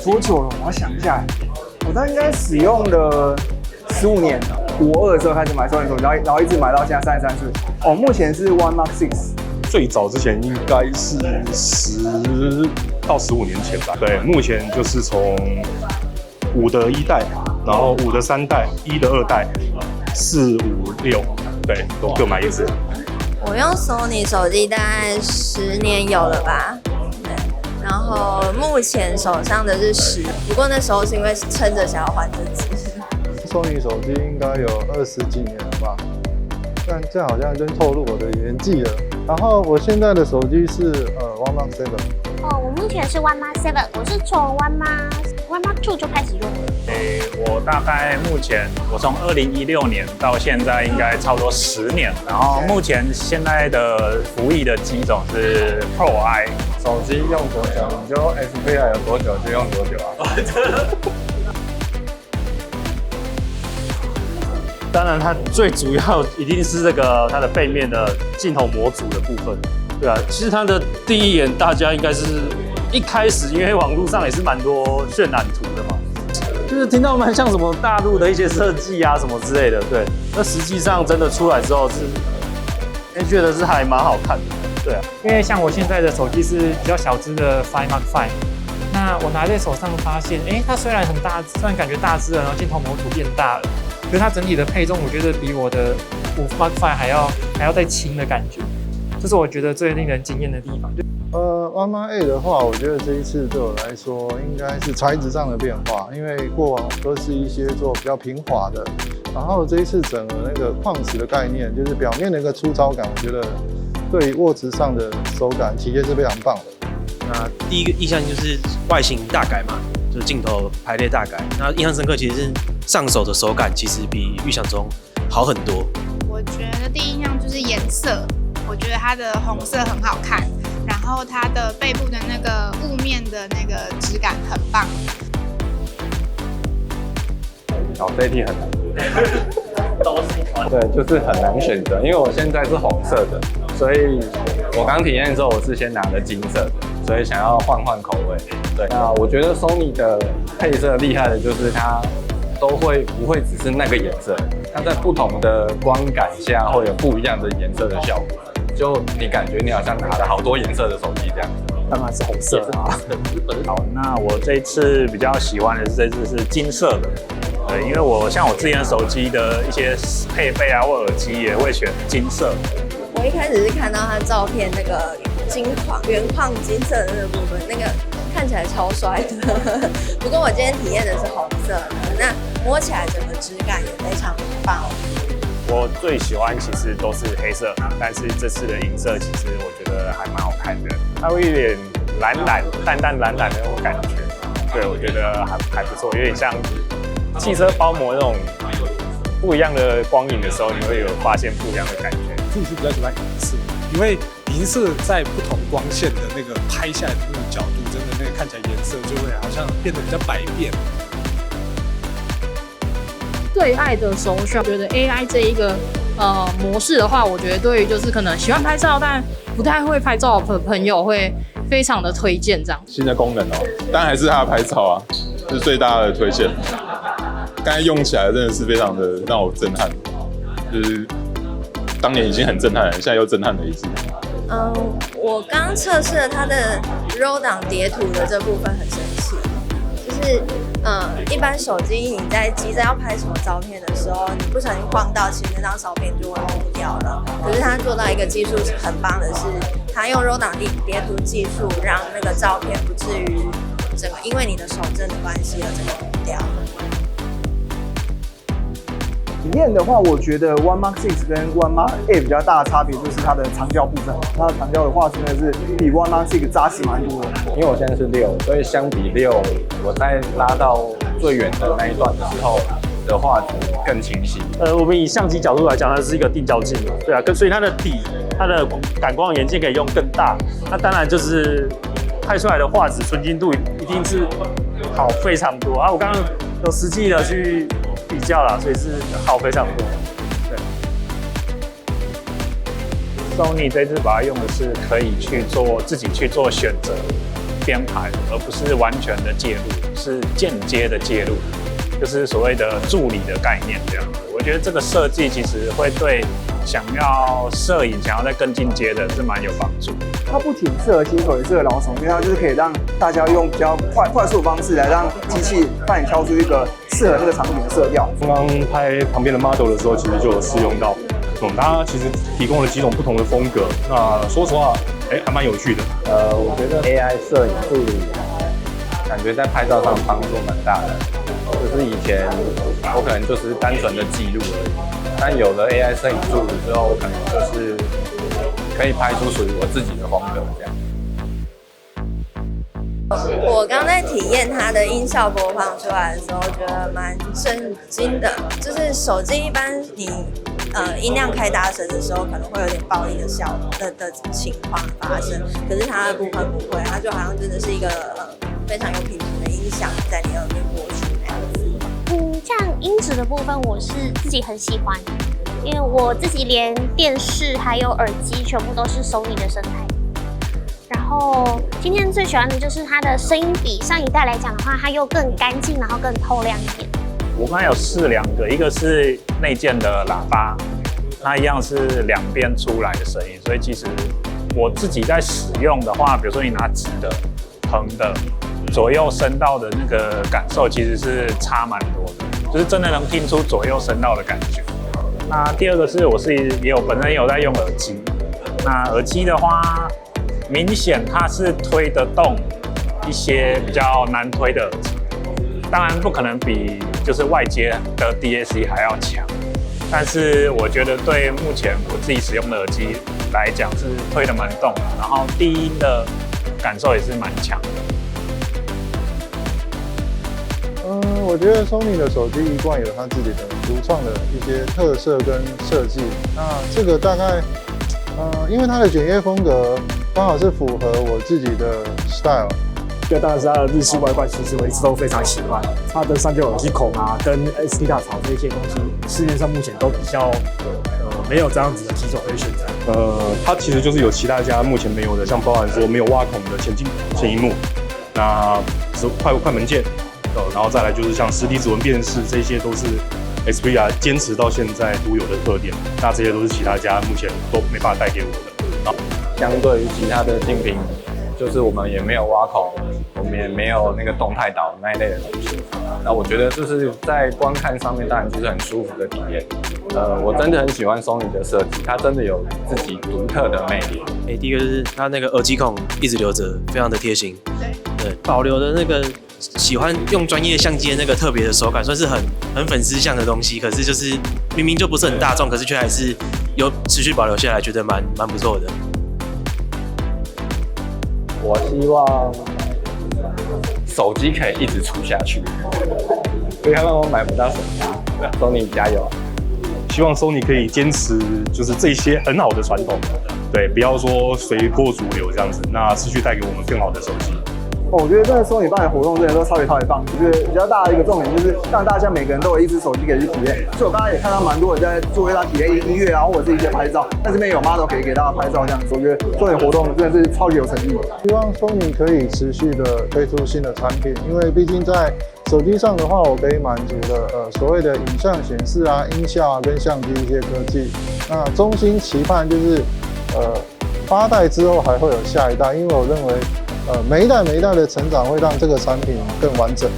多久了？我要想一下，我大概应該使用了15年，國2的時候開始買Sony手机，然後一直買到現在33歲。哦，目前是 One Mark 6。最早之前应该是10到15年前吧。对，目前就是从5的1代，然後5的3代，1的2代，4、5、6，对，都各買一只。我用 Sony 手機大概10年有了吧，对，然後目前手上的是10，不過那時候是因為撐着想要換這只。Sony 手機應該有20幾年了吧，但這好像已經透露我的年紀了。然後我現在的手機是One Mark 7。我目前是 One Mark 7，我是從 One Mark 2就開始用了。我大概目前我從2016年到現在應該差不多10年，然後目前現在的服役的機種是 Pro I。手機用多久你就 SPI 有多久就用多久啊。当然，它最主要一定是这个它的背面的鏡頭模組的部分，对啊。其實它的第一眼，大家應該是一開始，因為網絡上也是蠻多渲染圖的嘛，就是聽到蠻像什麼大陸的一些設計啊什麼之類的，對。那實際上真的出來之後是，覺得是還蠻好看的，對啊。因為像我現在的手機是比較小隻的5 Mark 5，那我拿在手上發現，它雖然很大，雖然感覺大隻了，然後鏡頭模組變大了。可是它整體的配重，我覺得比我的5 Mark 5還要再輕的感覺，這是我覺得最令人驚豔的地方。One Mark 8的話，我覺得這一次對我來說應該是材質上的變化，因為過往都是一些做比較平滑的，然後這一次整個那個礦石的概念，就是表面的一個粗糙感，我覺得對握持上的手感體驗是非常棒的。那第一個印象就是外形大改嘛，就是鏡頭排列大改。那印象深刻其實是上手的手感，其實比預想中好很多。我覺得第一印象就是顏色，我覺得它的紅色很好看，然後它的背部的那個霧面的那個質感很棒。這一題很難。對，就是很難選擇，因為我現在是紅色的，所以我剛體驗的時候我是先拿了金色的，所以想要換口味。對，那我覺得 Sony 的配色厲害的就是它不會只是那個顏色，它在不同的光感下會有不一樣的顏色的效果，就你感覺你好像拿了好多顏色的手機這樣。當然是紅色啊。好，那我這一次比較喜歡的是這次是金色的。對，因為我之前手機的一些配備啊或耳機也會選金色。我一開始是看到它照片那個原礦金色的那個部分，那個看起來超帥的。不過我今天體驗的是紅色的，那摸起來整個質感也非常棒。我最喜歡其實都是黑色，但是這次的銀色其實我覺得還蠻好看的，它會有點藍淡淡藍的那種感覺。對，我覺得還不錯，有點像汽車包膜那種不一樣的光影的時候，你會有發現不一樣的感覺。自己是比較喜歡銀色，因為銀色在不同光線的那個拍下來的那種角度，真的那個看起來顏色就會好像變得比較百變。最愛的首選，覺得 AI 這一個模式的話，我覺得對於就是可能喜歡拍照但不太會拍照的朋友會非常的推薦這樣。新的功能哦，當然還是它的拍照啊，是最大的推薦。剛才用起來真的是非常的讓我震撼，就是當年已經很震撼了，現在又震撼了一次。我剛測試了它的 RAW 檔疊圖的這部分很神奇，就是一般手機你在急着要拍什麼照片的時候，你不小心晃到，其實那張照片就會糊掉了。可是它做到一個技術很棒的是，它用 RAW 檔疊圖技術，讓那個照片不至於整個因為你的手震的關係而整個糊掉。體驗的話，我覺得 One Mark 6跟 One Mark 8比較大的差別就是它的長焦部分，它的長焦的畫質真的是比 One Mark 6扎實蠻多的。因為我現在是6，所以相比6，我在拉到最遠的那一段的時候的畫質更清晰。我們以相機角度來講，它是一個定焦鏡嘛，對啊，所以它的它的感光元件可以用更大，那當然就是拍出來的畫質純淨度一定是好非常多啊。我剛剛有實際的去比較啦，所以是好非常多。对 ，Sony 這次把它用的是可以自己去做選擇，編排，而不是完全的介入，是間接的介入，就是所謂的助理的概念這樣子。我覺得這個設計其實會對想要攝影、想要再更進階的是蠻有幫助。它不僅適合新手，也適合老手，因為它就是可以讓大家用比較快速的方式來讓機器幫你挑出一個適合那個場景的色調。剛剛拍旁邊的 model 的時候，其實就有試用到，它其實提供了幾種不同的風格。那說實話，還蠻有趣的。我覺得 AI 攝影助理感覺在拍照上幫助蠻大的。就是以前我可能就是单純的記錄而已，但有了 AI 攝影助理之后，我可能就是可以拍出屬於我自己的風格這樣。我剛在體驗它的音效播放出來的时候，觉得蠻震驚的。就是手機一般你音量開大聲的時候，可能會有點爆音的的情況發生，可是它的部分不會，它就好像真的是一個非常有品質的音響在你耳邊播出那樣子。像音質的部分，我是自己很喜歡，因为我自己連電視還有耳機全部都是 Sony 的生態。然後今天最喜歡的就是它的聲音比上一代來講的話，它又更乾淨，然後更透亮一點。我剛才有試2個，一個是內建的喇叭，那一樣是兩邊出來的聲音，所以其實我自己在使用的話，比如說你拿直的、橫的、左右声道的那個感受，其實是差蠻多的，就是真的能聽出左右聲道的感覺。那第二個是我本身也有在用耳機，那耳機的話，明顯它是推得動一些比較難推的耳機，當然不可能比就是外接的 DAC 還要強，但是我覺得對目前我自己使用的耳機來講是推得蠻動的，然後低音的感受也是蠻強的。我覺得 Sony 的手機一貫有它自己的獨創的一些特色跟設計。那這個大概，因為它的簡約風格剛好是符合我自己的 style。第二當然是它的日系外觀，其實我一直都非常喜歡。它的3角耳机孔啊，跟 SD 大槽這些東西，市面上目前都比較沒有這樣子的機種可以選擇。它其實就是有其他家目前沒有的，像包含說沒有挖孔的前螢幕，那快門鍵。然後再來就是像實體指紋辨識，這些都是 Xperia 堅持到現在獨有的特點。那這些都是其他家目前都沒辦法帶給我的。相對於其他的競品，就是我們也沒有挖孔，我們也沒有那個動態島那一類的東西。那我覺得就是在觀看上面，當然就是很舒服的體驗。我真的很喜歡 Sony 的設計，它真的有自己獨特的魅力。第一個就是它那個耳機孔一直留着，非常的貼心。對，保留的那個喜歡用專業相機的那個特別的手感，算是很粉絲向的東西。可是就是明明就不是很大眾，可是卻還是有持續保留下來，覺得蠻不錯的。我希望手機可以一直出下去，不要讓我買不到手機。Sony 加油！希望 Sony 可以堅持就是這些很好的傳統，對，不要說隨波逐流這樣子，那持續帶給我們更好的手機。我覺得真的Sony辦的活動真的都超級棒，就是比較大的一個重點就是讓大家每個人都有一只手機可以去體驗。所以我剛才也看到蠻多人在做一些體驗音樂啊，或者是一些拍照，但這邊有 model 可以給大家拍照這樣子。我覺得Sony活動真的是超級有誠意。希望Sony可以持續的推出新的產品，因為畢竟在手機上的話，我可以滿足的所謂的影像顯示啊、音效啊跟相機一些科技。那衷心期盼就是8代之後還會有下一代，因為我認為每一代的成長會讓這個產品更完整。